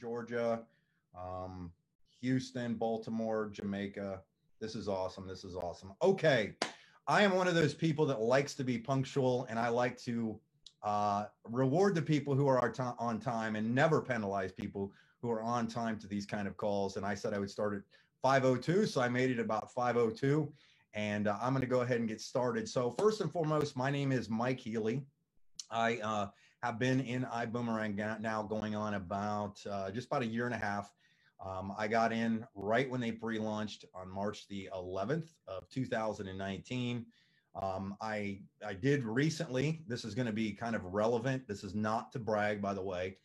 Georgia, Houston, Baltimore, Jamaica. This is awesome. This is awesome. Okay. I am one of those people that likes to be punctual, and I like to reward the people who are on time and never penalize people who are on time to these kind of calls. And I said I would start at 5:02, so I made it about 5:02, and I'm going to go ahead and get started. So first and foremost, my name is Mike Healy. I have been in iBuumerang now going on about just about a year and a half. I got in right when they pre-launched on March the 11th of 2019. I did recently, this is going to be kind of relevant. This is not to brag, by the way.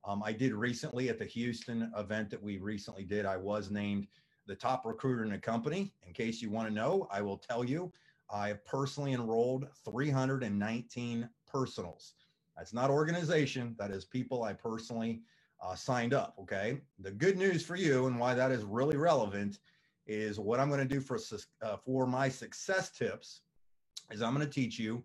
I did recently at the Houston event that we recently did. I was named the top recruiter in the company. In case you want to know, I will tell you, I have personally enrolled 319 personals. That's not organization. That is people I personally signed up. Okay. The good news for you and why that is really relevant is what I'm going to do for my success tips is I'm going to teach you,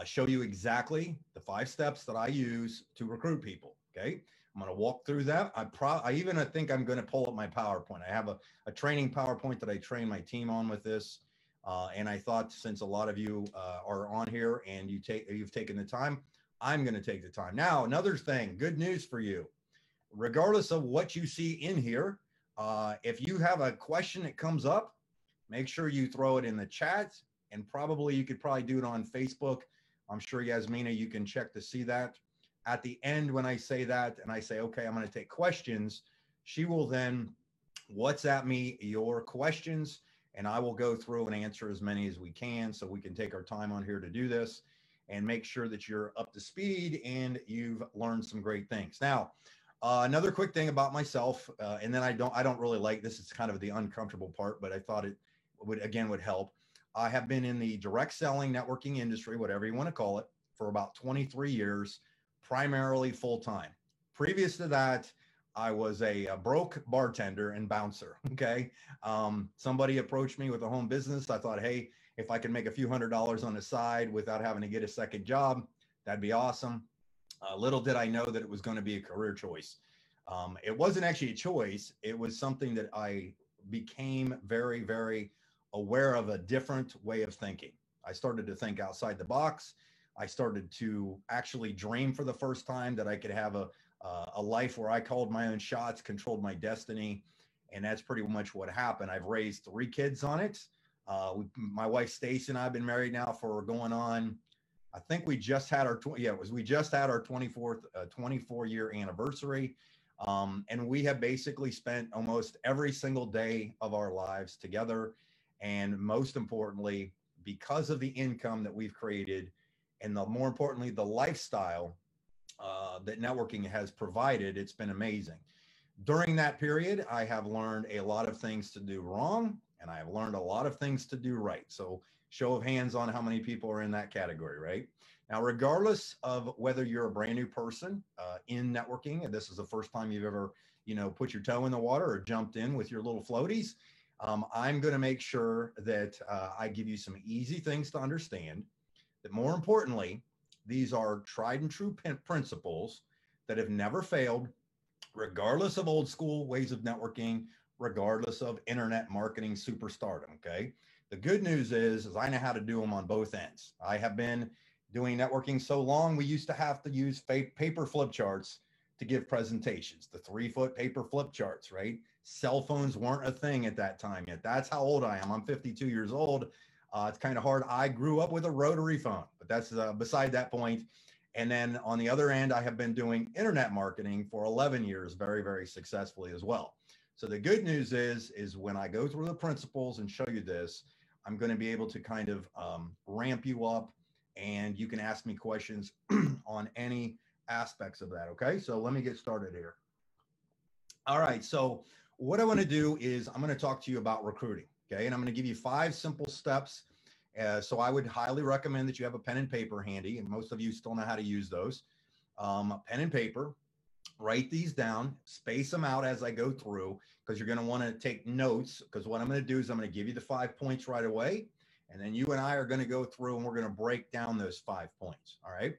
show you exactly the 5 steps that I use to recruit people. Okay. I'm going to walk through that. I even think I'm going to pull up my PowerPoint. I have a training PowerPoint that I train my team on with this. And I thought since a lot of you are on here and you've taken the time, I'm going to take the time. Now, another thing, good news for you. Regardless of what you see in here, if you have a question that comes up, make sure you throw it in the chat, and you could probably do it on Facebook. I'm sure Yasmina, you can check to see that. At the end, when I say that and I say, okay, I'm going to take questions, she will then WhatsApp me your questions, and I will go through and answer as many as we can so we can take our time on here to do this and make sure that you're up to speed and you've learned some great things. Now, another quick thing about myself, and then I don't really like this. It's kind of the uncomfortable part, but I thought it would help. I have been in the direct selling networking industry, whatever you want to call it, for about 23 years, primarily full time. Previous to that, I was a broke bartender and bouncer. Okay. Somebody approached me with a home business. I thought, hey, if I can make a few $100s on the side without having to get a second job, that'd be awesome. Little did I know that it was going to be a career choice. It wasn't actually a choice. It was something that I became very, very aware of, a different way of thinking. I started to think outside the box. I started to actually dream for the first time that I could have a life where I called my own shots, controlled my destiny. And that's pretty much what happened. I've raised 3 kids on it. My wife, Stacy, and I have been married now for going on, I think we just had our 24-year anniversary. And we have basically spent almost every single day of our lives together. And most importantly, because of the income that we've created, and more importantly, the lifestyle that networking has provided, it's been amazing. During that period, I have learned a lot of things to do wrong, and I have learned a lot of things to do right. So show of hands on how many people are in that category, right? Now, regardless of whether you're a brand new person in networking, and this is the first time you've ever, put your toe in the water or jumped in with your little floaties, I'm going to make sure that I give you some easy things to understand. That more importantly, these are tried and true principles that have never failed, regardless of old school ways of networking, regardless of internet marketing superstardom. Okay. The good news is I know how to do them on both ends. I have been doing networking so long, we used to have to use paper flip charts to give presentations, the 3-foot paper flip charts, right? Cell phones weren't a thing at that time yet. That's how old I am. I'm 52 years old. It's kind of hard. I grew up with a rotary phone, but that's beside that point. And then on the other end, I have been doing internet marketing for 11 years, very, very successfully as well. So the good news is when I go through the principles and show you this, I'm going to be able to kind of ramp you up, and you can ask me questions on any aspects of that. Okay. So let me get started here. All right. So what I want to do is I'm going to talk to you about recruiting. Okay. And I'm going to give you 5 simple steps. So I would highly recommend that you have a pen and paper handy, and most of you still know how to use those. Pen and paper, write these down, space them out as I go through, because you're going to want to take notes, because what I'm going to do is I'm going to give you the 5 points right away. And then you and I are going to go through and we're going to break down those 5 points. All right.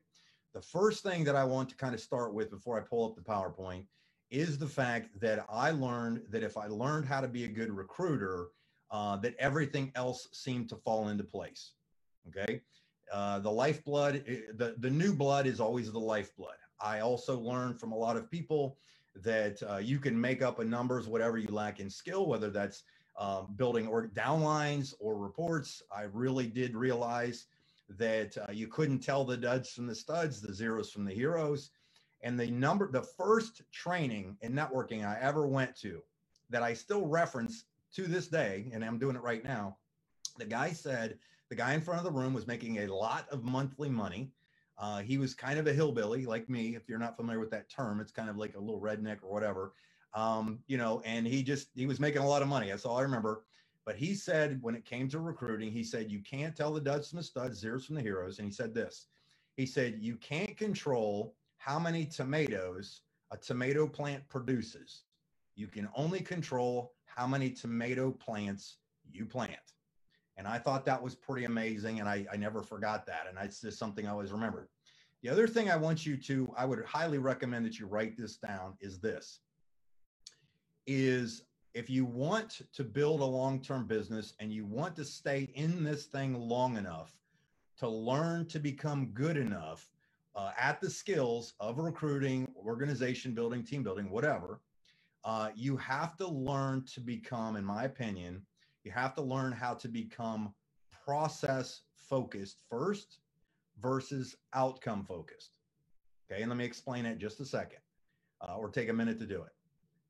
The first thing that I want to kind of start with before I pull up the PowerPoint is the fact that I learned that if I learned how to be a good recruiter, that everything else seemed to fall into place. Okay. The lifeblood, the new blood is always the lifeblood. I also learned from a lot of people that you can make up a numbers, whatever you lack in skill, whether that's building or downlines or reports. I really did realize that you couldn't tell the duds from the studs, the zeros from the heroes. And the first training in networking I ever went to that I still reference to this day, and I'm doing it right now, the guy said, the guy in front of the room was making a lot of monthly money. He was kind of a hillbilly like me. If you're not familiar with that term, it's kind of like a little redneck or whatever. And he was making a lot of money. That's all I remember. But he said, when it came to recruiting, he said, you can't tell the duds from the studs, zeros from the heroes. And he said this, he said, you can't control how many tomatoes a tomato plant produces. You can only control how many tomato plants you plant. And I thought that was pretty amazing. And I never forgot that. And it's just something I always remembered. The other thing I would highly recommend that you write this down is this, is if you want to build a long-term business and you want to stay in this thing long enough to learn to become good enough at the skills of recruiting, organization building, team building, whatever, you have to learn to become, in my opinion, you have to learn how to become process focused first versus outcome focused. Okay. And let me explain it in just a second, or take a minute to do it.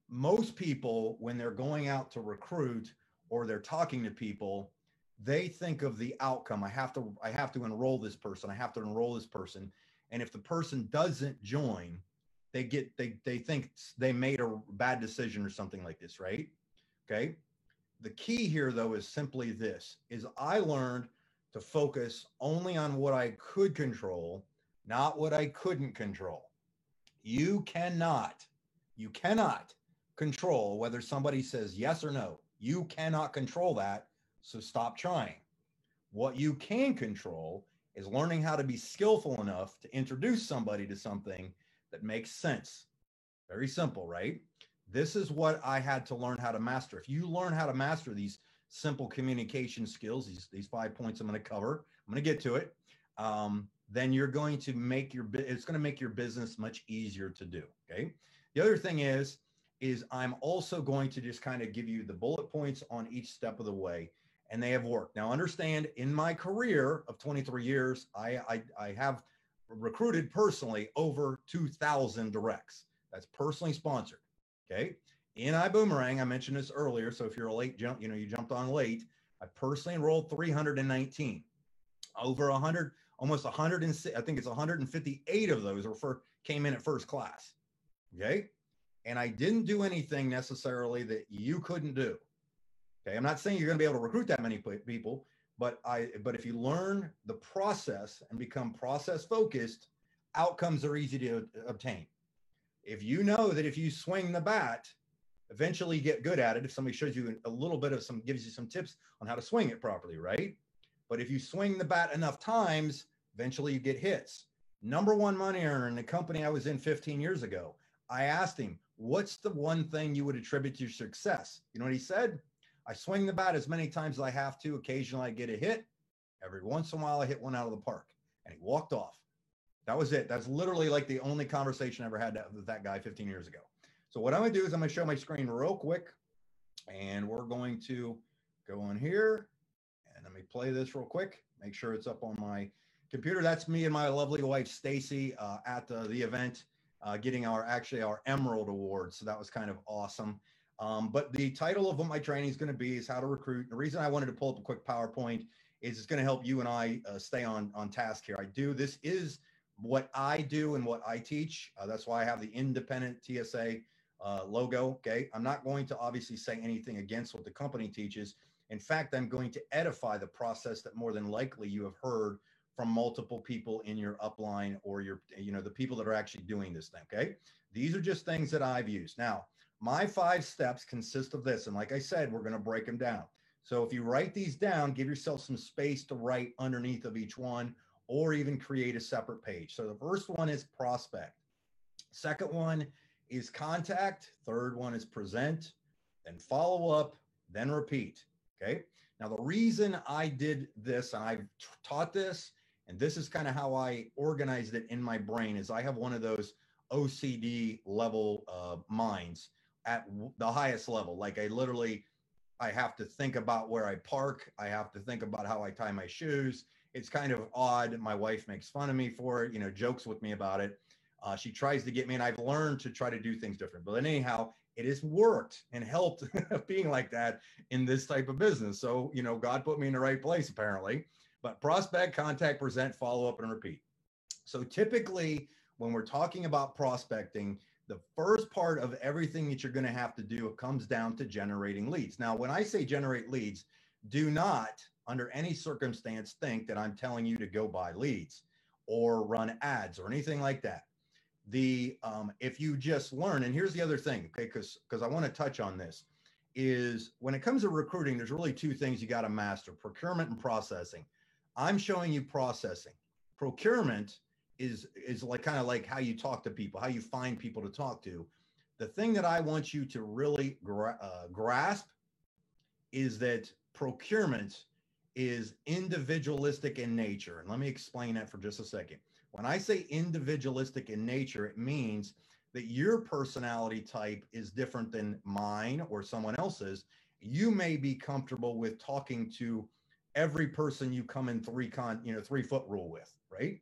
Most people, when they're going out to recruit or they're talking to people, they think of the outcome. I have to enroll this person. I have to enroll this person. And if the person doesn't join, they think they made a bad decision or something like this, right? Okay. The key here, though, is simply this, is I learned to focus only on what I could control, not what I couldn't control. You cannot control whether somebody says yes or no. You cannot control that, so stop trying. What you can control is learning how to be skillful enough to introduce somebody to something that makes sense. Very simple, right? This is what I had to learn how to master. If you learn how to master these simple communication skills, these 5 points I'm going to cover, I'm going to get to it, then you're going to it's going to make your business much easier to do. Okay. The other thing is I'm also going to just kind of give you the bullet points on each step of the way, and they have worked. Now, understand, in my career of 23 years, I have recruited personally over 2,000 directs. That's personally sponsored. Okay. In iBuumerang, I mentioned this earlier. So if you're a late jump, you jumped on late. I personally enrolled 319, over 100, almost 106. I think it's 158 of those came in at first class. Okay. And I didn't do anything necessarily that you couldn't do. Okay. I'm not saying you're going to be able to recruit that many people, but if you learn the process and become process focused, outcomes are easy to obtain. If you know that if you swing the bat, eventually you get good at it. If somebody shows you a little bit of gives you some tips on how to swing it properly, right? But if you swing the bat enough times, eventually you get hits. Number one money earner in the company I was in 15 years ago, I asked him, what's the one thing you would attribute to your success? You know what he said? I swing the bat as many times as I have to. Occasionally I get a hit. Every once in a while I hit one out of the park. And he walked off. That was it. That's literally like the only conversation I ever had with that guy 15 years ago. So what I'm going to do is I'm going to show my screen real quick, and we're going to go on here, and let me play this real quick. Make sure it's up on my computer. That's me and my lovely wife, Stacy, at the event, getting our Emerald Award. So that was kind of awesome. But the title of what my training is going to be is how to recruit. The reason I wanted to pull up a quick PowerPoint is it's going to help you and I stay on task here. This is what I do and what I teach. That's why I have the independent TSA logo. Okay. I'm not going to obviously say anything against what the company teaches. In fact, I'm going to edify the process that more than likely you have heard from multiple people in your upline or the people that are actually doing this thing. Okay. These are just things that I've used. Now, my 5 steps consist of this. And like I said, we're going to break them down. So if you write these down, give yourself some space to write underneath of each one, or even create a separate page. So the first one is prospect. Second one is contact. Third one is present, then follow up, then repeat. Okay. Now, the reason I did this, and I've taught this, and this is kind of how I organized it in my brain, is I have one of those OCD level minds at the highest level. Like I have to think about where I park. I have to think about how I tie my shoes. It's kind of odd. My wife makes fun of me for it, jokes with me about it. She tries to get me, and I've learned to try to do things different. But anyhow, it has worked and helped being like that in this type of business. So, God put me in the right place, apparently. But prospect, contact, present, follow up, and repeat. So typically, when we're talking about prospecting, the first part of everything that you're going to have to do, it comes down to generating leads. Now, when I say generate leads, do not, under any circumstance, think that I'm telling you to go buy leads or run ads or anything like that. If you just learn, and here's the other thing, okay, because I want to touch on this, is when it comes to recruiting, there's really two things you got to master: procurement and processing. I'm showing you processing. Procurement is like kind of like how you talk to people, how you find people to talk to. The thing that I want you to really grasp is that procurement is individualistic in nature. And let me explain that for just a second. When I say individualistic in nature, it means that your personality type is different than mine or someone else's. You may be comfortable with talking to every person you come in 3-foot rule with, right?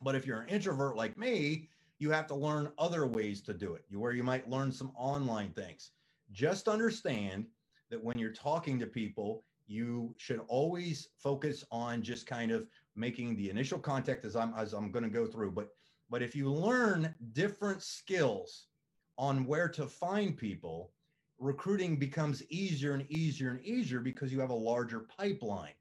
But if you're an introvert like me, you have to learn other ways to do it, where you might learn some online things. Just understand that when you're talking to people, you should always focus on just kind of making the initial contact as I'm going to go through. But if you learn different skills on where to find people, recruiting becomes easier and easier and easier because you have a larger pipeline.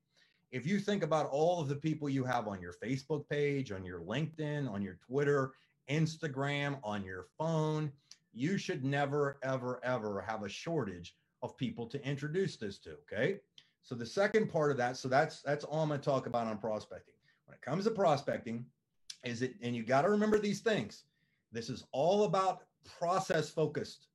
If you think about all of the people you have on your Facebook page, on your LinkedIn, on your Twitter, Instagram, on your phone, you should never, ever, ever have a shortage of people to introduce this to, okay? So the second part of that, so that's all I'm going to talk about on prospecting. When it comes to prospecting, and you got to remember these things. This is all about process focused,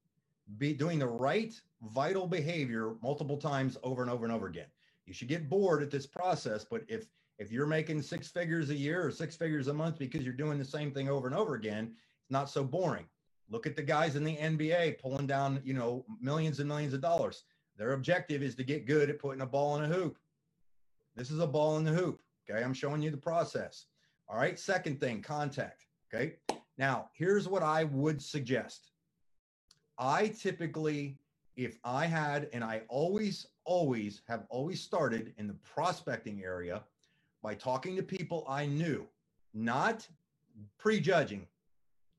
doing the right vital behavior multiple times over and over and over again. You should get bored at this process, but if you're making 6 figures a year or 6 figures a month because you're doing the same thing over and over again, it's not so boring. Look at the guys in the NBA pulling down, millions and millions of dollars. Their objective is to get good at putting a ball in a hoop. This is a ball in the hoop. Okay. I'm showing you the process. All right. Second thing, contact. Okay. Now, here's what I would suggest. I typically, if I had, and I always have started in the prospecting area by talking to people I knew, not prejudging.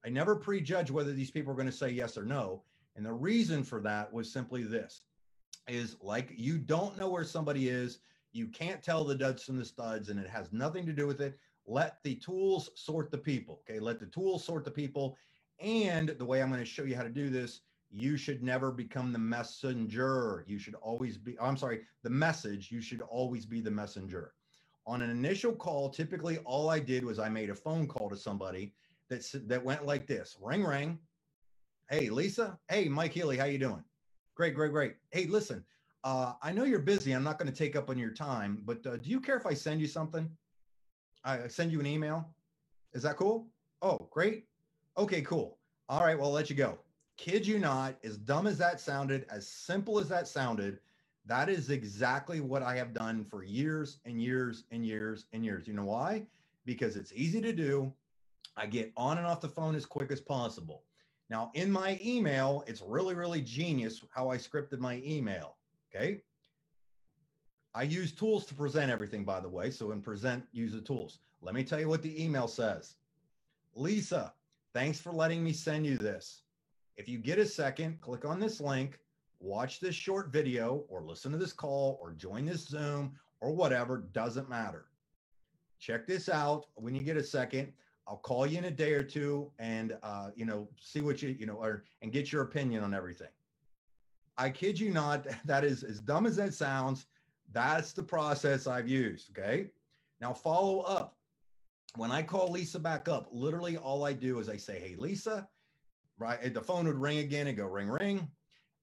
I never prejudge whether these people are going to say yes or no. And the reason for that was simply this, is like, you don't know where somebody is. You can't tell the duds from the studs, and it has nothing to do with it. Let the tools sort the people. Okay. Let the tools sort the people. And the way I'm going to show you how to do this, you should never become the messenger. You should always be, the message. You should always be the messenger. On an initial call, typically all I did was I made a phone call to somebody that went like this: ring, ring. Hey, Lisa. Hey, Mike Healy. How you doing? Great, great, great. Hey, listen, I know you're busy. I'm not going to take up on your time, but do you care if I send you something? I send you an email. Is that cool? Oh, great. Okay, cool. All right, well, I'll let you go. Kid you not, as dumb as that sounded, as simple as that sounded, that is exactly what I have done for years and years and years and years. You know why? Because it's easy to do. I get on and off the phone as quick as possible. Now, in my email, it's really, really genius how I scripted my email, okay? I use tools to present everything, by the way. So in present, use the tools. Let me tell you what the email says. Lisa, thanks for letting me send you this. If you get a second, click on this link, watch this short video, or listen to this call, or join this Zoom, or whatever, doesn't matter. Check this out when you get a second. I'll call you in a day or two and, see what and get your opinion on everything. I kid you not, that is as dumb as that sounds. That's the process I've used, okay? Now follow up. When I call Lisa back up, literally all I do is I say, hey, Lisa, right? The phone would ring again and go ring, ring.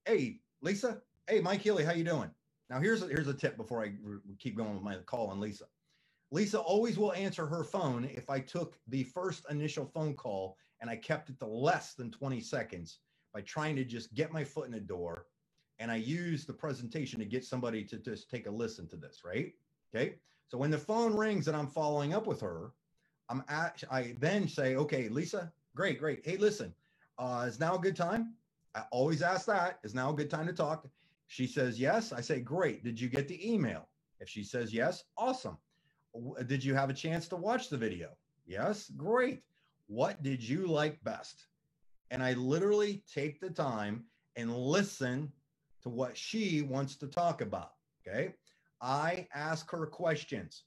Hey, Lisa. Hey, Mike Healy, how you doing? Now, here's a tip before I keep going with my call on Lisa. Lisa always will answer her phone if I took the first initial phone call and I kept it to less than 20 seconds by trying to just get my foot in the door. And I use the presentation to get somebody to just take a listen to this, right? Okay. So when the phone rings and I'm following up with her, I then say, okay, Lisa, great. Hey, listen, is now a good time? I always ask that. Is now a good time to talk? She says yes. I say, great. Did you get the email? If she says yes, awesome. Did you have a chance to watch the video? Yes, great. What did you like best? And I literally take the time and listen to what she wants to talk about. Okay. I ask her questions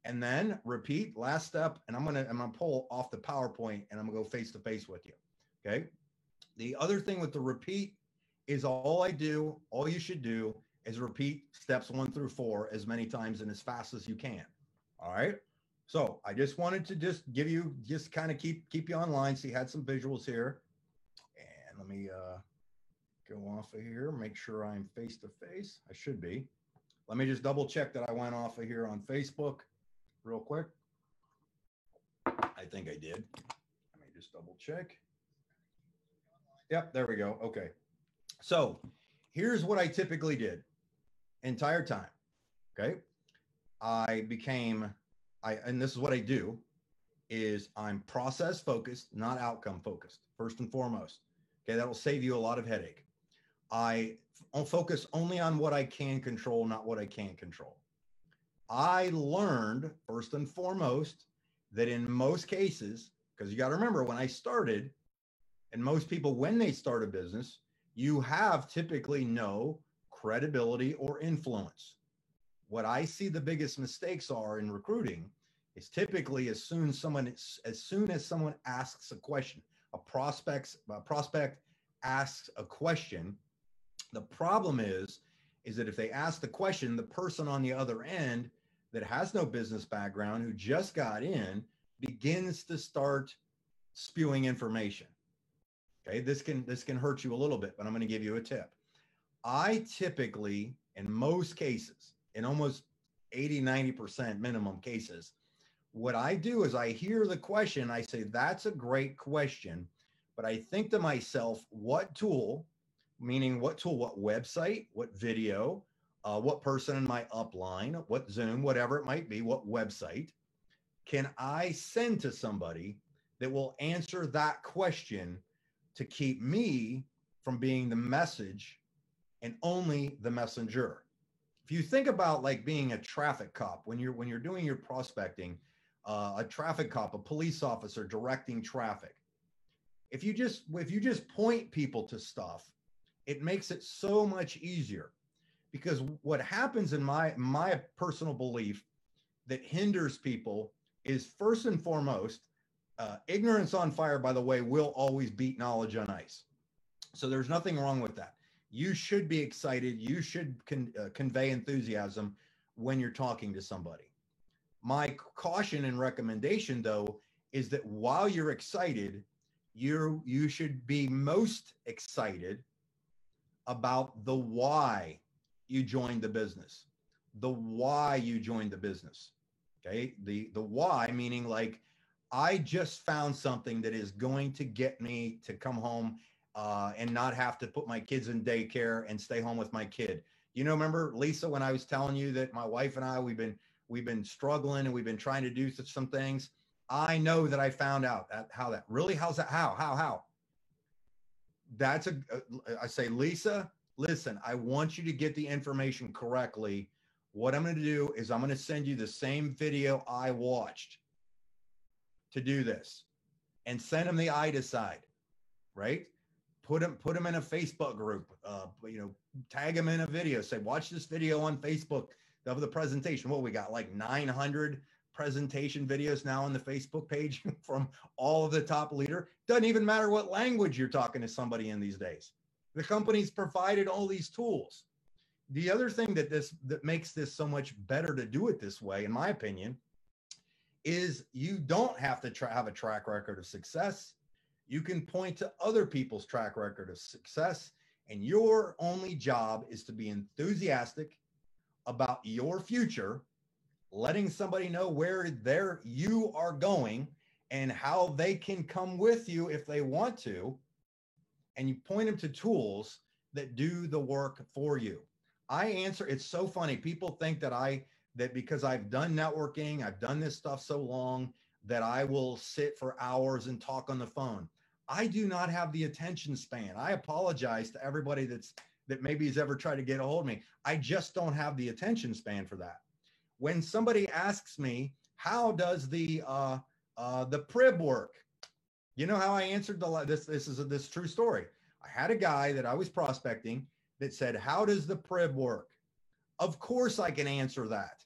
and then repeat last step. And I'm gonna pull off the PowerPoint and I'm gonna go face to face with you. Okay. The other thing with the repeat is all you should do is repeat steps 1 through 4 as many times and as fast as you can. All right. So I just wanted to give you, kind of keep you online. So you had some visuals here. And let me go off of here, make sure I'm face to face. I should be. Let me just double check that I went off of here on Facebook real quick. I think I did. Let me just double check. Yep, there we go. Okay. So here's what I typically did entire time. Okay. And this is what I do is I'm process focused, not outcome focused, first and foremost. Okay. That will save you a lot of headache. I focus only on what I can control, not what I can't control. I learned first and foremost that in most cases, because you got to remember when I started, and most people, when they start a business, you have typically no credibility or influence. What I see the biggest mistakes are in recruiting is typically as soon as someone asks a question, a prospect asks a question, the problem is that if they ask the question, the person on the other end that has no business background, who just got in, begins to start spewing information. Okay, this can hurt you a little bit, but I'm going to give you a tip. I typically, in most cases, in almost 80-90% minimum cases, what I do is I hear the question, I say, that's a great question, but I think to myself, what tool, meaning what tool, what website, what video, what person in my upline, what Zoom, whatever it might be, what website can I send to somebody that will answer that question to keep me from being the message and only the messenger. If you think about like being a traffic cop, when you're doing your prospecting, a traffic cop, a police officer directing traffic, if you just point people to stuff, it makes it so much easier. Because what happens in my personal belief that hinders people is first and foremost, ignorance on fire, by the way, will always beat knowledge on ice. So there's nothing wrong with that. You should be excited. You should convey enthusiasm when you're talking to somebody. My caution and recommendation, though, is that while you're excited, you should be most excited about the why you joined the business, the why you joined the business. Okay, the why meaning like, I just found something that is going to get me to come home and not have to put my kids in daycare and stay home with my kid. You know, remember Lisa, when I was telling you that my wife and I, we've been struggling and we've been trying to do some things. I know that I found out how that's I say, Lisa, listen, I want you to get the information correctly. What I'm going to do is I'm going to send you the same video I watched to do this, and send them the I decide, right? Put them in a Facebook group, tag them in a video, say, watch this video on Facebook of the presentation. Well, we got like 900 presentation videos now on the Facebook page from all of the top leader. Doesn't even matter what language you're talking to somebody in these days. The company's provided all these tools. The other thing that makes this so much better to do it this way, in my opinion, is you don't have to have a track record of success. You can point to other people's track record of success, and your only job is to be enthusiastic about your future, letting somebody know where you are going and how they can come with you if they want to. And you point them to tools that do the work for you. It's so funny. People think that because I've done networking, I've done this stuff so long that I will sit for hours and talk on the phone. I do not have the attention span. I apologize to everybody that maybe has ever tried to get a hold of me. I just don't have the attention span for that. When somebody asks me, how does the prib work? You know how I answered this is this true story. I had a guy that I was prospecting that said, how does the prib work? Of course I can answer that.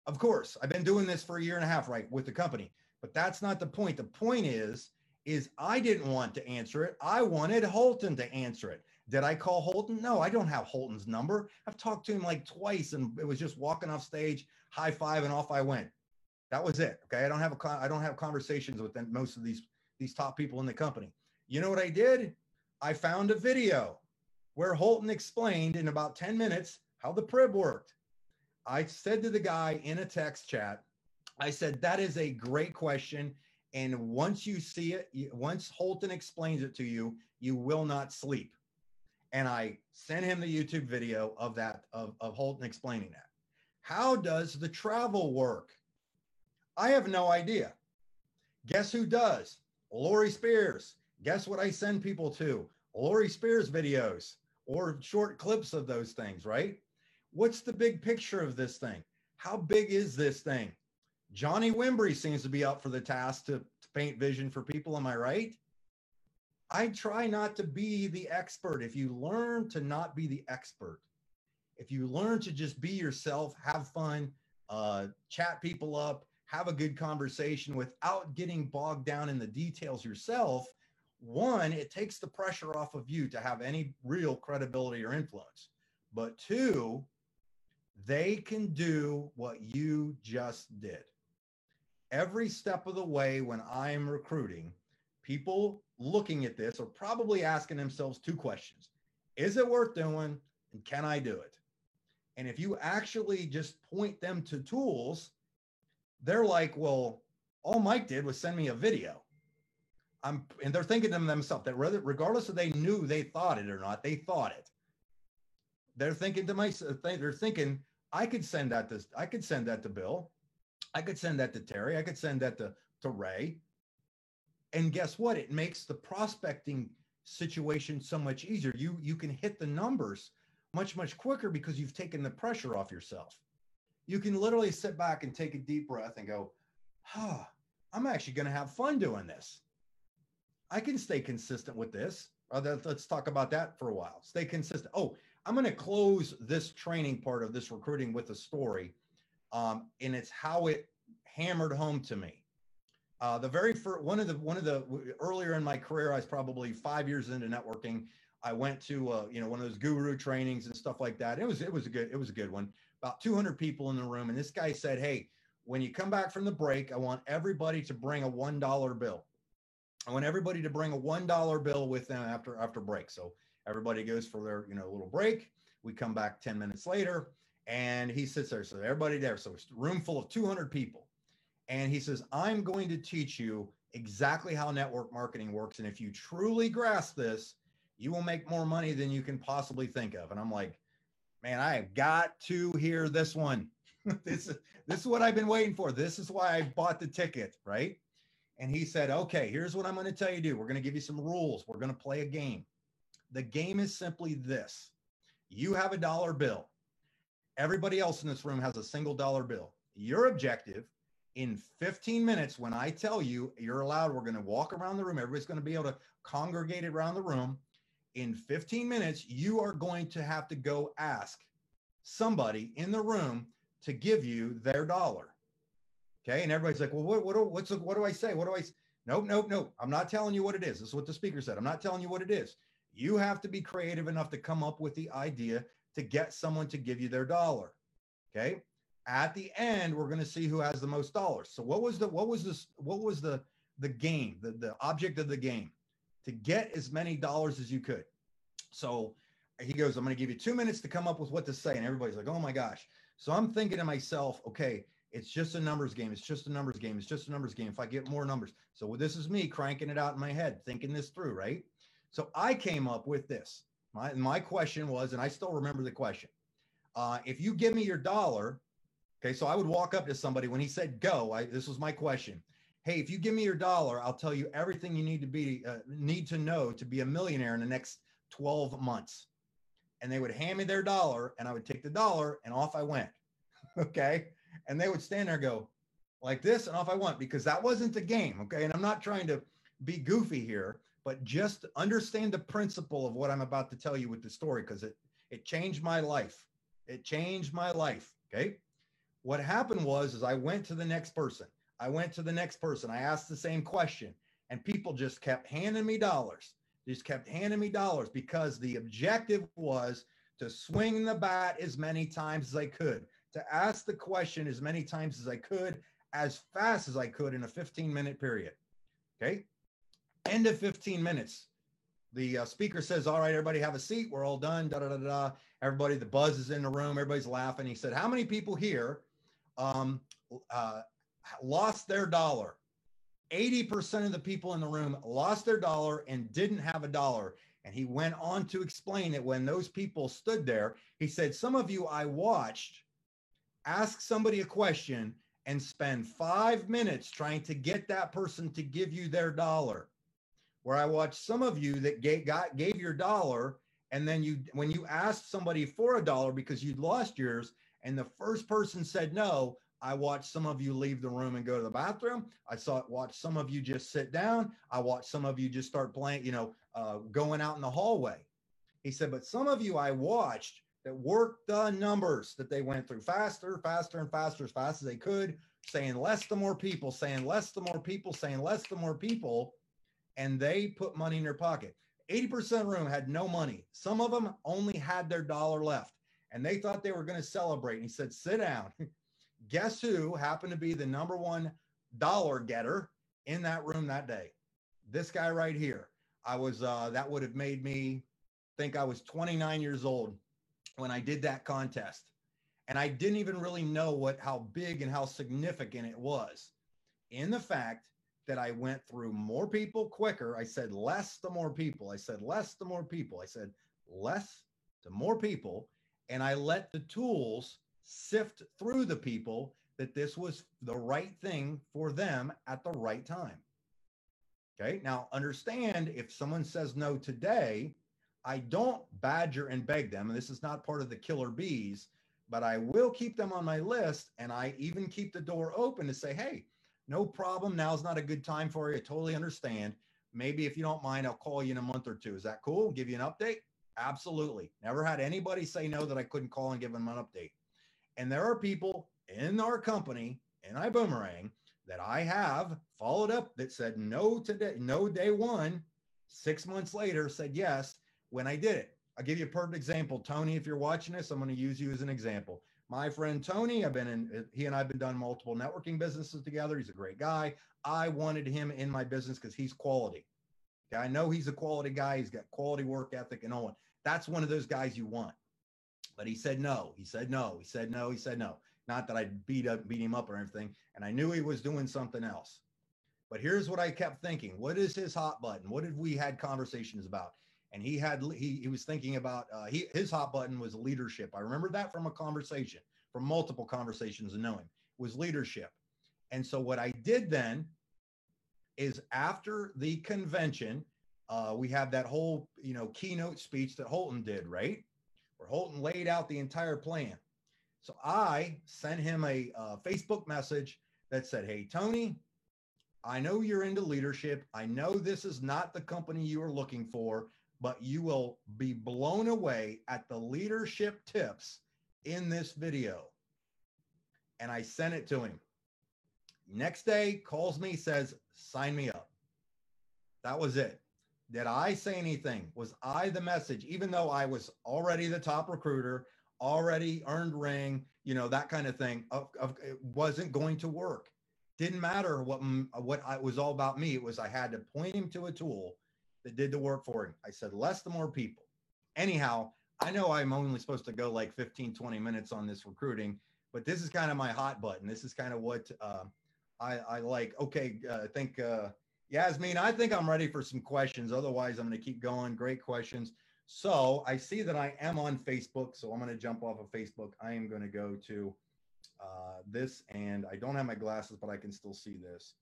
Of course, I've been doing this for 1.5 years, right, with the company, but that's not the point. The point is I didn't want to answer it. I wanted Holton to answer it. Did I call Holton? No, I don't have Holton's number. I've talked to him like twice, and it was just walking off stage, high five, and off I went. That was it. Okay, I don't have conversations with most of these top people in the company. You know what I did? I found a video where Holton explained in about 10 minutes how the prib worked. I said to the guy in a text chat, I said, that is a great question. And once you see it, once Holton explains it to you, you will not sleep. And I sent him the YouTube video of that, of Holton explaining that. How does the travel work? I have no idea. Guess who does? Lori Spears. Guess what I send people to? Lori Spears videos or short clips of those things, right? What's the big picture of this thing? How big is this thing? Johnny Wimbrey seems to be up for the task to paint vision for people. Am I right? I try not to be the expert. If you learn to not be the expert, if you learn to just be yourself, have fun, chat people up, have a good conversation without getting bogged down in the details yourself, one, it takes the pressure off of you to have any real credibility or influence. But two, they can do what you just did. Every step of the way when I'm recruiting, people looking at this are probably asking themselves two questions. Is it worth doing? And can I do it? And if you actually just point them to tools, they're like, well, all Mike did was send me a video. And they're thinking to themselves that regardless if they knew they thought it or not, they thought it. They're thinking to myself, they're thinking, I could send that to Bill. I could send that to Terry. I could send that to Ray. And guess what? It makes the prospecting situation so much easier. You can hit the numbers much, much quicker because you've taken the pressure off yourself. You can literally sit back and take a deep breath and go, I'm actually going to have fun doing this. I can stay consistent with this. Let's talk about that for a while. Stay consistent. Oh, I'm going to close this training part of this recruiting with a story. And it's how it hammered home to me. The very first one of the earlier in my career, I was probably 5 years into networking. I went to one of those guru trainings and stuff like that. It was a good one. About 200 people in the room, and this guy said, "Hey, when you come back from the break, I want everybody to bring a $1 bill. I want everybody to bring a $1 bill with them after break." So everybody goes for their little break. We come back 10 minutes later, and he sits there. So everybody there. So it's a room full of 200 people. And he says, I'm going to teach you exactly how network marketing works. And if you truly grasp this, you will make more money than you can possibly think of. And I'm like, man, I have got to hear this one. This is what I've been waiting for. This is why I bought the ticket, right? And he said, okay, here's what I'm going to tell you to do. We're going to give you some rules. We're going to play a game. The game is simply this. You have a $1 bill. Everybody else in this room has a single $1 bill. Your objective in 15 minutes, when I tell you you're allowed, we're going to walk around the room. Everybody's going to be able to congregate around the room. In 15 minutes, you are going to have to go ask somebody in the room to give you their $1. Okay. And everybody's like, well, what do I say? Nope. I'm not telling you what it is. This is what the speaker said. I'm not telling you what it is. You have to be creative enough to come up with the idea to get someone to give you their $1. Okay. At the end, we're going to see who has the most dollars. So what was the the game, the object of the game, to get as many dollars as you could. So he goes, I'm going to give you 2 minutes to come up with what to say. And everybody's like, oh my gosh. So I'm thinking to myself, okay, it's just a numbers game. It's just a numbers game. It's just a numbers game. If I get more numbers. So this is me cranking it out in my head, thinking this through, right? So I came up with this. My question was, and I still remember the question. If you give me your dollar, okay, so I would walk up to somebody when he said go. This was my question. Hey, if you give me your dollar, I'll tell you everything you need to know to be a millionaire in the next 12 months. And they would hand me their dollar, and I would take the dollar, and off I went. Okay, and they would stand there and go like this, and off I went, because that wasn't the game. Okay, and I'm not trying to be goofy here, but just understand the principle of what I'm about to tell you with the story, because it changed my life. It changed my life. Okay, what happened was I went to the next person. I asked the same question, and people just kept handing me dollars. Because the objective was to swing the bat as many times as I could, to ask the question as many times as I could, as fast as I could in a 15-minute period. Okay. End of 15 minutes. The speaker says, all right, everybody have a seat. We're all done. Da, da, da, da. Everybody, the buzz is in the room. Everybody's laughing. He said, how many people here lost their dollar? 80% of the people in the room lost their dollar and didn't have a dollar. And he went on to explain that when those people stood there, he said, some of you I watched ask somebody a question and spend 5 minutes trying to get that person to give you their dollar. Where I watched some of you that gave your dollar, and then when you asked somebody for a dollar because you'd lost yours, and the first person said no, I watched some of you leave the room and go to the bathroom. Watched some of you just sit down. I watched some of you just start playing, going out in the hallway. He said, but some of you I watched that worked the numbers that they went through faster, faster, and faster, as fast as they could, saying less to more people, saying less to more people, saying less to more people, and they put money in their pocket. 80% of the room had no money. Some of them only had their dollar left, and they thought they were going to celebrate. And he said, sit down. Guess who happened to be the number one dollar getter in that room that day? This guy right here. That would have made me think I was 29 years old when I did that contest. And I didn't even really know how big and how significant it was, in the fact that I went through more people quicker. I said less to more people. I said less to more people. I said less to more people. And I let the tools sift through the people that this was the right thing for them at the right time. Okay. Now understand, if someone says no today, I don't badger and beg them. And this is not part of the killer bees, but I will keep them on my list. And I even keep the door open to say, hey, no problem. Now's not a good time for you. I totally understand. Maybe if you don't mind, I'll call you in a month or two. Is that cool? Give you an update? Absolutely. Never had anybody say no that I couldn't call and give them an update. And there are people in our company, in iBuumerang, that I have followed up that said no today, no day one, 6 months later said yes when I did it. I'll give you a perfect example. Tony, if you're watching this, I'm going to use you as an example. My friend Tony, he and I have been done multiple networking businesses together. He's a great guy. I wanted him in my business because he's quality. Okay, I know he's a quality guy. He's got quality work ethic and all that. That's one of those guys you want. But he said no. He said no. He said no. He said no. Not that I beat him up or anything. And I knew he was doing something else. But here's what I kept thinking. What is his hot button? What did we had conversations about? And he was thinking about, his hot button was leadership. I remember that from a conversation, from multiple conversations and knowing, was leadership. And so what I did then is, after the convention, we have that whole, keynote speech that Holton did, right? Where Holton laid out the entire plan. So I sent him a Facebook message that said, hey, Tony, I know you're into leadership. I know this is not the company you are looking for, but you will be blown away at the leadership tips in this video. And I sent it to him. Next day, calls me, says, sign me up. That was it. Did I say anything? Was I the message? Even though I was already the top recruiter, already earned ring, that kind of thing, it wasn't going to work. Didn't matter what I was all about me. It was I had to point him to a tool that did the work for him. I said, less the more people. Anyhow, I know I'm only supposed to go like 15, 20 minutes on this recruiting, but this is kind of my hot button. This is kind of what I like. Okay, I think Yasmin, I think I'm ready for some questions. Otherwise, I'm going to keep going. Great questions. So I see that I am on Facebook. So I'm going to jump off of Facebook. I am going to go to this, and I don't have my glasses, but I can still see this.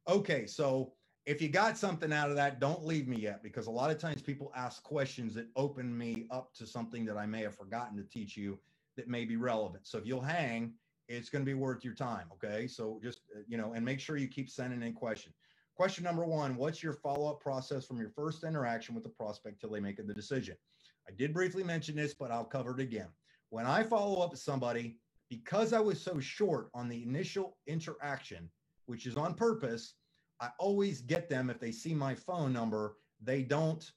Okay, so if you got something out of that, don't leave me yet, because a lot of times people ask questions that open me up to something that I may have forgotten to teach you that may be relevant. So if you'll hang, it's going to be worth your time. Okay, so just and make sure you keep sending in questions. Question number one: what's your follow-up process from your first interaction with the prospect till they make the decision? I did briefly mention this, but I'll cover it again. When I follow up with somebody, because I was so short on the initial interaction, which is on purpose, I always get them. If they see my phone number, they don't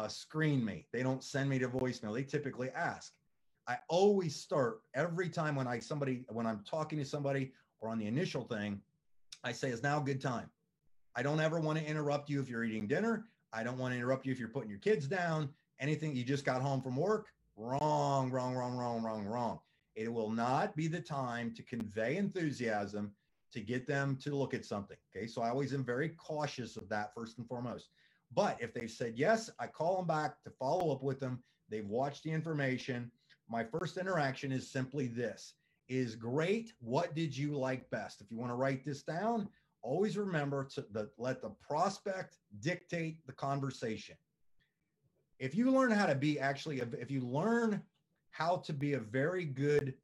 screen me. They don't send me to voicemail. They typically ask. I always start every time when I'm talking to somebody or on the initial thing, I say, is now a good time? I don't ever want to interrupt you if you're eating dinner. I don't want to interrupt you if you're putting your kids down. Anything, you just got home from work. Wrong, wrong, wrong, wrong, wrong, wrong. It will not be the time to convey enthusiasm to get them to look at something. Okay, so I always am very cautious of that first and foremost. But if they've said yes, I call them back to follow up with them. They've watched the information. My first interaction is simply this: is great. What did you like best? If you want to write this down, always remember to let the prospect dictate the conversation. If you learn how to be if you learn how to be a very good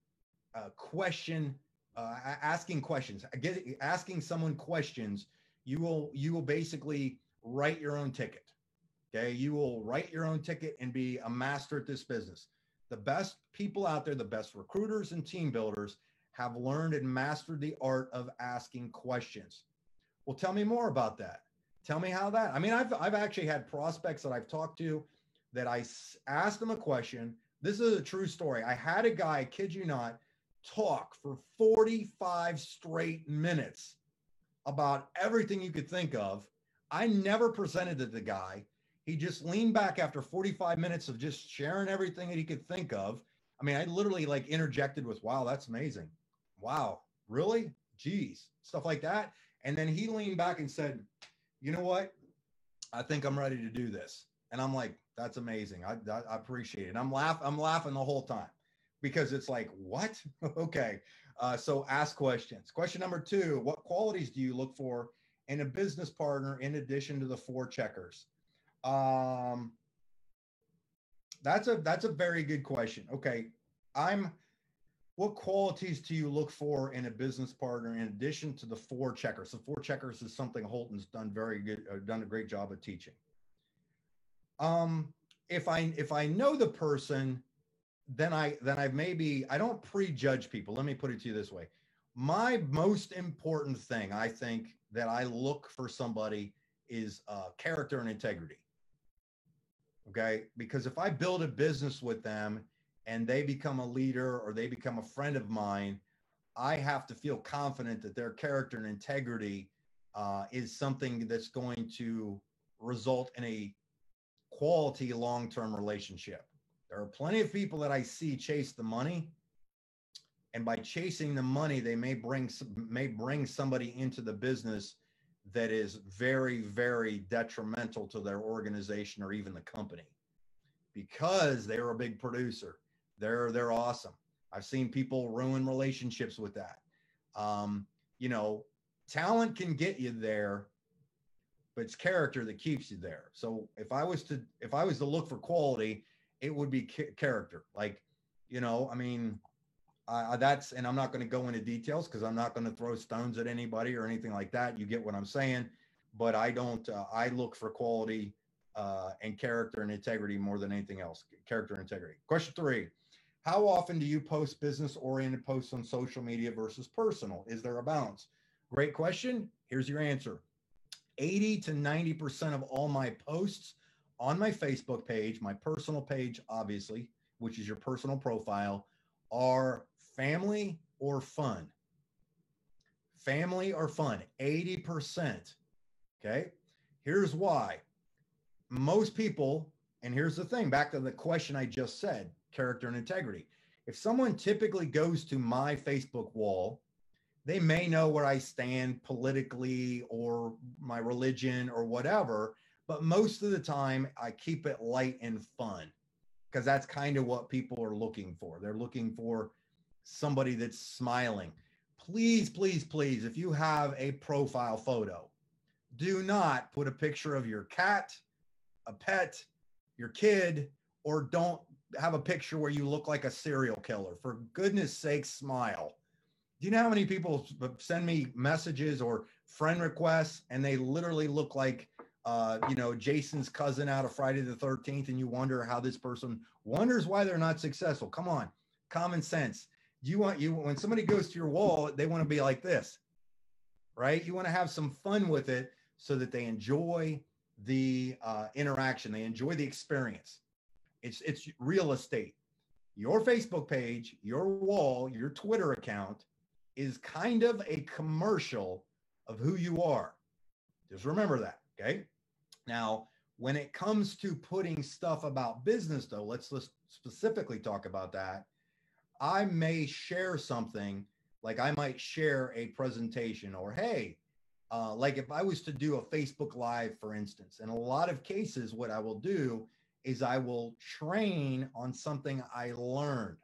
asking questions, asking someone questions, you will basically write your own ticket. Okay, you will write your own ticket and be a master at this business. The best people out there, the best recruiters and team builders, have learned and mastered the art of asking questions. Well, tell me more about that. Tell me how that. I mean, I've actually had prospects that I've talked to that I asked them a question. This is a true story. I had a guy, kid you not, talk for 45 straight minutes about everything you could think of. I never presented to the guy. He just leaned back after 45 minutes of just sharing everything that he could think of. I mean, I literally like interjected with, wow, that's amazing. Wow, really? Geez, stuff like that. And then he leaned back and said, you know what? I think I'm ready to do this. And I'm like, that's amazing. I appreciate it. I'm laughing the whole time because it's like, what? Okay. So ask questions. Question number two: what qualities do you look for in a business partner in addition to the 4 checkers? That's a very good question. Okay. What qualities do you look for in a business partner in addition to the 4 checkers? The 4 checkers is something Holton's done done a great job of teaching. If I know the person, then I don't prejudge people. Let me put it to you this way. My most important thing, I think, that I look for somebody is character and integrity. Okay, because if I build a business with them and they become a leader or they become a friend of mine, I have to feel confident that their character and integrity is something that's going to result in a quality long-term relationship. There are plenty of people that I see chase the money, and by chasing the money, they may bring somebody into the business that is very, very detrimental to their organization or even the company, because they're a big producer. They're awesome. I've seen people ruin relationships with that. Talent can get you there, but it's character that keeps you there. So if I was to look for quality, it would be character. Like, I mean, that's, and I'm not going to go into details because I'm not going to throw stones at anybody or anything like that. You get what I'm saying, but I don't. I look for quality and character and integrity more than anything else. Character and integrity. Question 3: how often do you post business-oriented posts on social media versus personal? Is there a balance? Great question. Here's your answer. 80 to 90% of all my posts on my Facebook page, my personal page, obviously, which is your personal profile, are family or fun. family or fun, 80%. Okay. Here's why. Most people, and here's the thing, back to the question I just said, character and integrity. If someone typically goes to my Facebook wall, they may know where I stand politically or my religion or whatever, but most of the time I keep it light and fun because that's kind of what people are looking for. They're looking for somebody that's smiling. Please, please, please, if you have a profile photo, do not put a picture of your cat, a pet, your kid, or don't have a picture where you look like a serial killer. For goodness sakes, smile. Do you know how many people send me messages or friend requests and they literally look like, Jason's cousin out of Friday the 13th, and you wonder how this person wonders why they're not successful? Come on, common sense. When somebody goes to your wall, they want to be like this, right? You want to have some fun with it so that they enjoy the interaction. They enjoy the experience. It's real estate. Your Facebook page, your wall, your Twitter account is kind of a commercial of who you are. Just remember that, okay? Now, when it comes to putting stuff about business, though, let's specifically talk about that. I may share something, like I might share a presentation, or hey, like if I was to do a Facebook Live, for instance, in a lot of cases, what I will do is I will train on something I learned.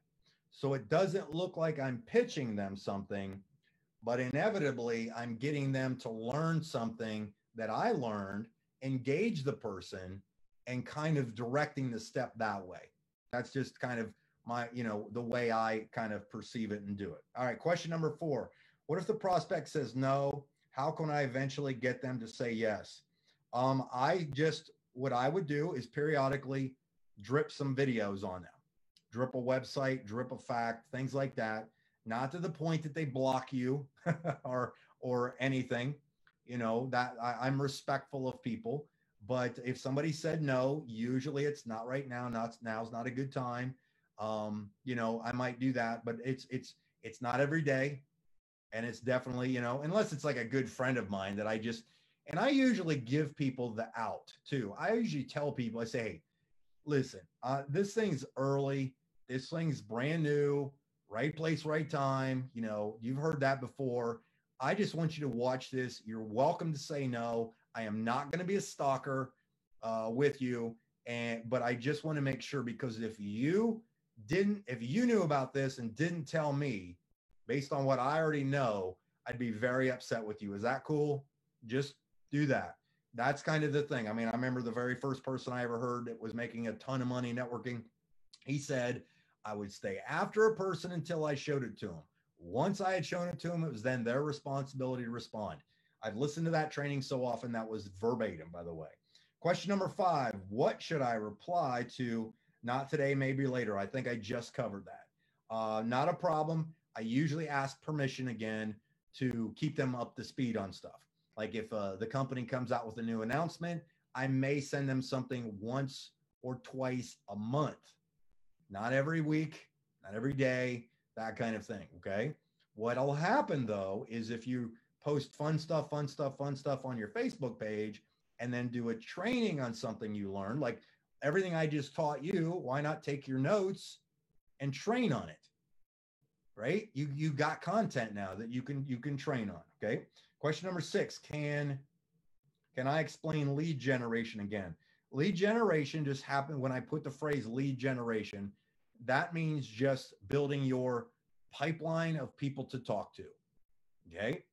So it doesn't look like I'm pitching them something, but inevitably I'm getting them to learn something that I learned, engage the person, and kind of directing the step that way. That's just kind of my, the way I kind of perceive it and do it. All right, question number 4. What if the prospect says no? How can I eventually get them to say yes? What I would do is periodically drip some videos on them. Drip a website, drip a fact, things like that. Not to the point that they block you or anything. That I'm respectful of people. But if somebody said no, usually it's not right now. Now's not a good time. I might do that, but it's not every day. And it's definitely, unless it's like a good friend of mine that and I usually give people the out too. I usually tell people, I say, hey, listen, this thing's early. This thing's brand new, right place, right time. You've heard that before. I just want you to watch this. You're welcome to say no. I am not going to be a stalker with you. But I just want to make sure, because if you knew about this and didn't tell me based on what I already know, I'd be very upset with you. Is that cool? Just do that. That's kind of the thing. I mean, I remember the very first person I ever heard that was making a ton of money networking. He said, I would stay after a person until I showed it to him. Once I had shown it to him, it was then their responsibility to respond. I've listened to that training so often. That was verbatim, by the way. Question number 5, what should I reply to? Not today, maybe later. I think I just covered that. Not a problem. I usually ask permission again to keep them up to speed on stuff. Like if the company comes out with a new announcement, I may send them something once or twice a month. Not every week, not every day, that kind of thing, okay? What'll happen, though, is if you post fun stuff on your Facebook page and then do a training on something you learned, like everything I just taught you, why not take your notes and train on it, right? You got content now that you can train on, okay? Question number 6, can I explain lead generation again? Lead generation just happened when I put the phrase lead generation. That means just building your pipeline of people to talk to, okay?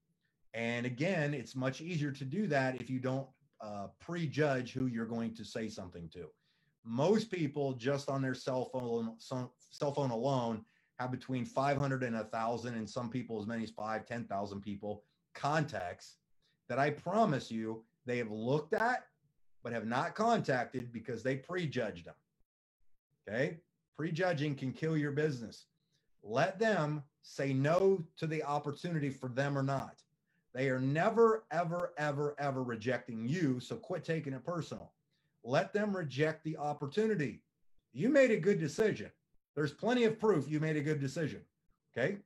And again, it's much easier to do that if you don't prejudge who you're going to say something to. Most people just on their cell phone alone have between 500 and 1,000, and some people as many as 5,000, 10,000 people contacts that I promise you they have looked at but have not contacted because they prejudged them. Okay? Prejudging can kill your business. Let them say no to the opportunity for them or not. They are never, ever, ever, ever rejecting you, so quit taking it personal. Let them reject the opportunity. You made a good decision. There's plenty of proof you made a good decision, okay?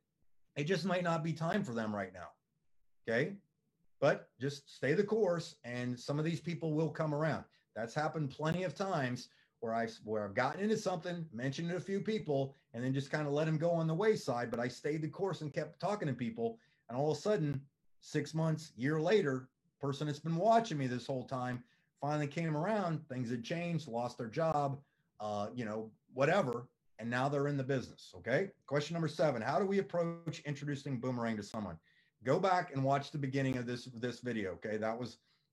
It just might not be time for them right now. Okay. But just stay the course, and some of these people will come around. That's happened plenty of times where I've gotten into something, mentioned to a few people, and then just kind of let them go on the wayside. But I stayed the course and kept talking to people, and all of a sudden, 6 months, year later, person that's been watching me this whole time finally came around. Things had changed, lost their job, whatever, and now they're in the business. Okay. Question number 7: how do we approach introducing Boomerang to someone? Go back and watch the beginning of this video. Okay,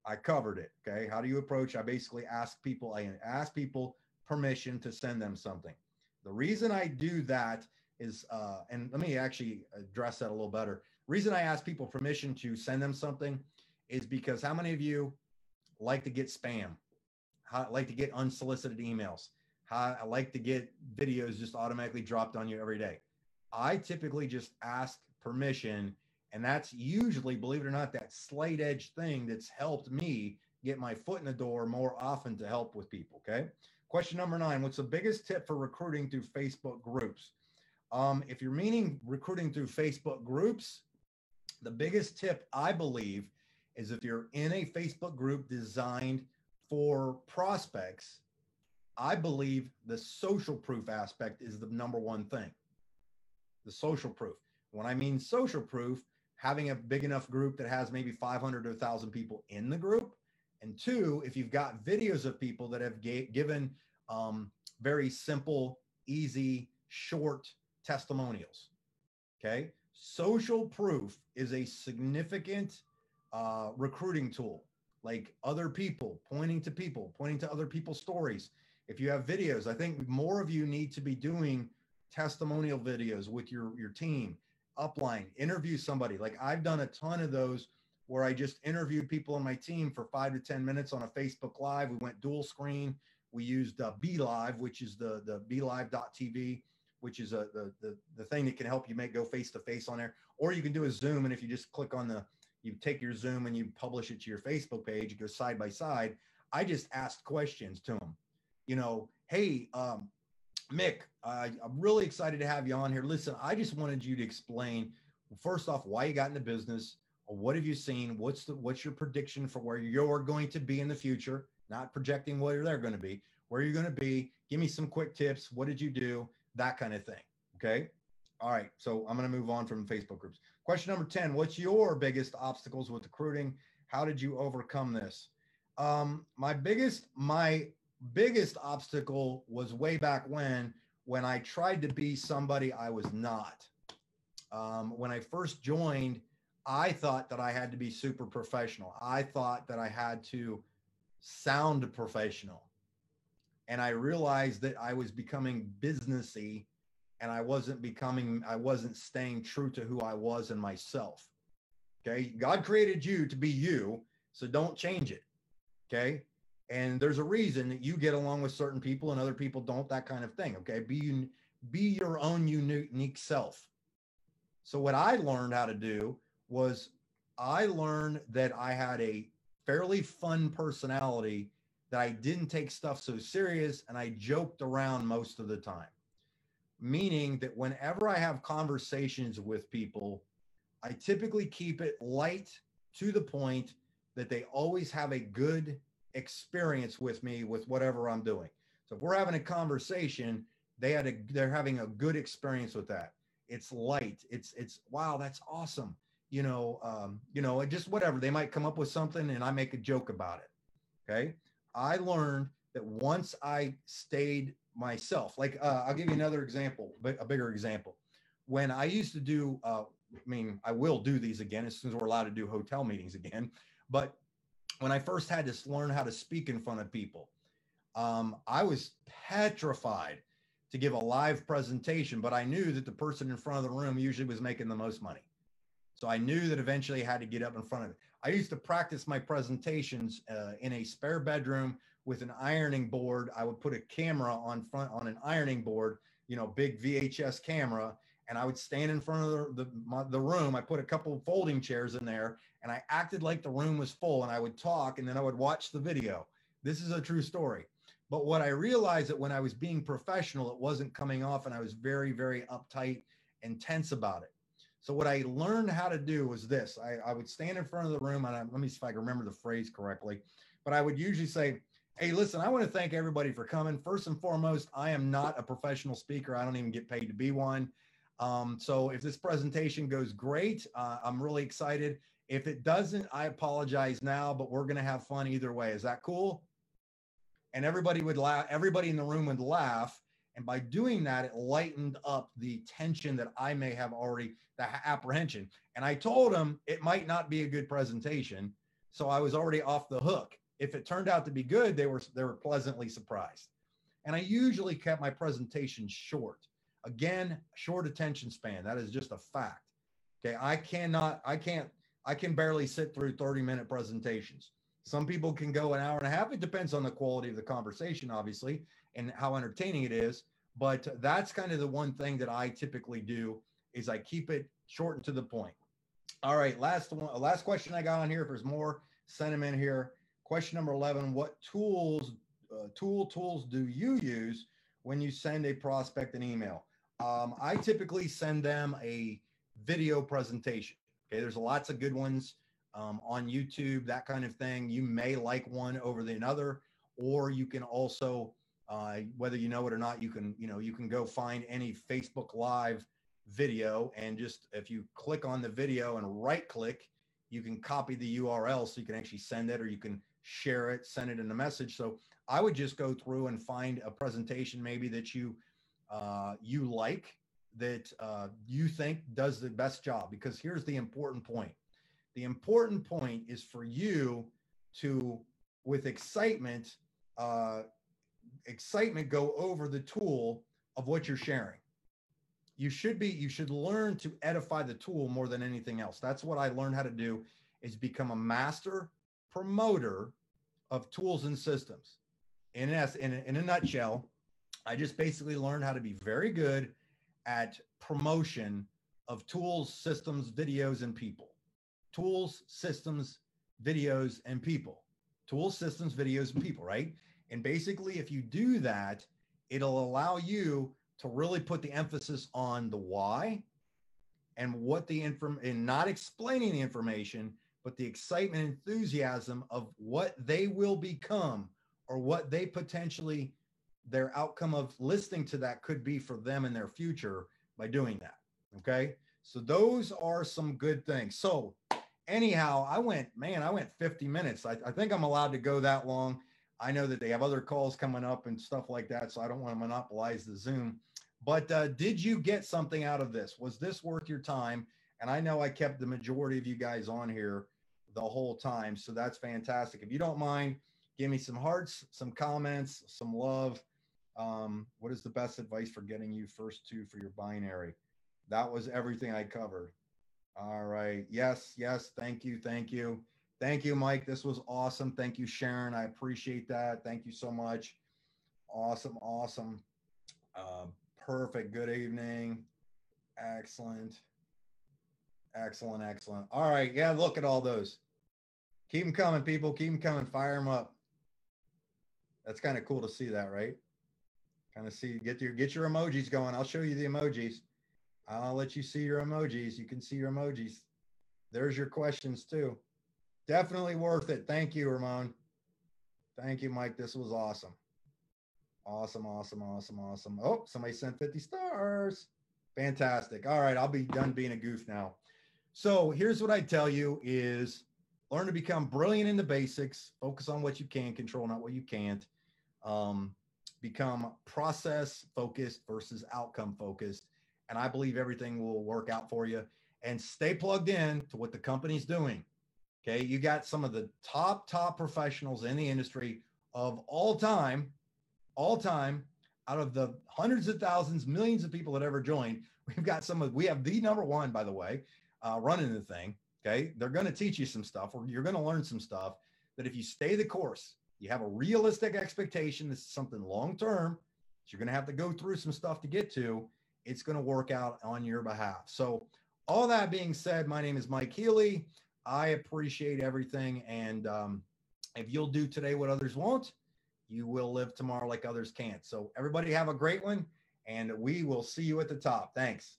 I covered it. Okay, how do you approach? I ask people permission to send them something. The reason I do that is, and let me actually address that a little better. The reason I ask people permission to send them something is because how many of you like to get spam? Like to get unsolicited emails? I like to get videos just automatically dropped on you every day. I typically just ask permission. And that's usually, believe it or not, that slight edge thing that's helped me get my foot in the door more often to help with people. Okay. Question number 9: what's the biggest tip for recruiting through Facebook groups? If you're meaning recruiting through Facebook groups, the biggest tip, I believe, is if you're in a Facebook group designed for prospects, I believe the social proof aspect is the number one thing. The social proof. When I mean social proof, having a big enough group that has maybe 500 to 1,000 people in the group. And 2, if you've got videos of people that have given very simple, easy, short testimonials. Okay. Social proof is a significant recruiting tool. Like other people, pointing to other people's stories. If you have videos, I think more of you need to be doing testimonial videos with your team. Upline, interview somebody. Like I've done a ton of those where I just interviewed people on my team for 5 to 10 minutes on a Facebook Live. We went dual screen. We used BeLive, which is the BeLive.tv, which is the thing that can help you go face to face on there. Or you can do a Zoom, and if you just click on you take your Zoom and you publish it to your Facebook page, it goes side by side. I just asked questions to them. Hey, Mick, I'm really excited to have you on here. Listen, I just wanted you to explain, first off, why you got into business. What have you seen? What's your prediction for where you're going to be in the future? Not projecting where they're going to be, where you're going to be. Give me some quick tips. What did you do? That kind of thing. Okay. All right. So I'm going to move on from Facebook groups. Question number 10: what's your biggest obstacles with recruiting? How did you overcome this? My biggest obstacle was way back when I tried to be somebody I was not. When I first joined, I thought that I had to be super professional. I thought that I had to sound professional. And I realized that I was becoming businessy, and I wasn't staying true to who I was and myself. Okay. God created you to be you, so don't change it. Okay. And there's a reason that you get along with certain people and other people don't, that kind of thing. Okay. Be your own unique self. So what I learned how to do was I learned that I had a fairly fun personality, that I didn't take stuff so serious, and I joked around most of the time. Meaning that whenever I have conversations with people, I typically keep it light, to the point, that they always have a good experience with me with whatever I'm doing. So if we're having a conversation, they're having a good experience with that. It's light. It's wow, that's awesome. Just whatever. They might come up with something and I make a joke about it. Okay. I learned that once I stayed myself, like I'll give you another example, but a bigger example. When I used to do, I will do these again as soon as we're allowed to do hotel meetings again. But when I first had to learn how to speak in front of people, I was petrified to give a live presentation, but I knew that the person in front of the room usually was making the most money. So I knew that eventually I had to get up in front of it. I used to practice my presentations in a spare bedroom with an ironing board. I would put a camera on an ironing board, big VHS camera, and I would stand in front of the room. I put a couple of folding chairs in there, and I acted like the room was full, and I would talk, and then I would watch the video. This is a true story. But what I realized, that when I was being professional, it wasn't coming off, and I was very, very uptight and tense about it. So what I learned how to do was this. I would stand in front of the room, and let me see if I can remember the phrase correctly, but I would usually say, hey, listen, I want to thank everybody for coming. First and foremost, I am not a professional speaker. I don't even get paid to be one. So if this presentation goes great, I'm really excited. If it doesn't, I apologize now, but we're going to have fun either way. Is that cool? And everybody would laugh. Everybody in the room would laugh. And by doing that, it lightened up the tension that I may have already, the apprehension. And I told them it might not be a good presentation. So I was already off the hook. If it turned out to be good, they were pleasantly surprised. And I usually kept my presentation short. Again, short attention span. That is just a fact. Okay. I can barely sit through 30-minute presentations. Some people can go an hour and a half. It depends on the quality of the conversation, obviously, and how entertaining it is. But that's kind of the one thing that I typically do is I keep it short and to the point. All right, last question I got on here. If there's more, send them in here. Question number 11, what tools do you use when you send a prospect an email? I typically send them a video presentation. Okay, there's lots of good ones on YouTube, that kind of thing. You may like one over the another, or you can also, whether you know it or not, you can go find any Facebook Live video, and just if you click on the video and right click, you can copy the URL so you can actually send it, or you can share it, send it in a message. So I would just go through and find a presentation maybe that you like, that you think does the best job. Because here's the important point. The important point is for you to, with excitement, go over the tool of what you're sharing. You should learn to edify the tool more than anything else. That's what I learned how to do, is become a master promoter of tools and systems. In a nutshell, I just basically learned how to be very good at promotion of tools, systems, videos, and people. Tools, systems, videos, and people. Tools, systems, videos, and people, right? And basically, if you do that, it'll allow you to really put the emphasis on the why and what and not explaining the information, but the excitement and enthusiasm of what they will become, or what they potentially, their outcome of listening to that could be for them in their future by doing that. Okay. So those are some good things. So anyhow, I went 50 minutes. I think I'm allowed to go that long. I know that they have other calls coming up and stuff like that, so I don't want to monopolize the Zoom. But did you get something out of this? Was this worth your time? And I know I kept the majority of you guys on here the whole time, so that's fantastic. If you don't mind, give me some hearts, some comments, some love. What is the best advice for getting you first two for your binary? That was everything I covered. All right. Yes. Thank you. Thank you, Mike. This was awesome. Thank you, Sharon. I appreciate that. Thank you so much. Awesome. Perfect. Good evening. Excellent. All right. Yeah, look at all those. Keep them coming, people. Keep them coming. Fire them up. That's kind of cool to see that, right? Kind of see, get your emojis going. I'll show you the emojis. I'll let you see your emojis. You can see your emojis. There's your questions too. Definitely worth it. Thank you, Ramon. Thank you, Mike. This was awesome. Awesome. Oh, somebody sent 50 stars. Fantastic. All right, I'll be done being a goof now. So here's what I tell you is learn to become brilliant in the basics. Focus on what you can control, not what you can't. Become process focused versus outcome focused. And I believe everything will work out for you. And stay plugged in to what the company's doing. Okay, you got some of the top professionals in the industry of all time, out of the hundreds of thousands, millions of people that ever joined. We have the number one, by the way, running the thing. Okay, they're going to teach you some stuff, or you're going to learn some stuff that if you stay the course, you have a realistic expectation. This is something long-term. So you're going to have to go through some stuff to get to. It's going to work out on your behalf. So all that being said, my name is Mike Healy. I appreciate everything. And if you'll do today what others won't, you will live tomorrow like others can't. So everybody have a great one, and we will see you at the top. Thanks.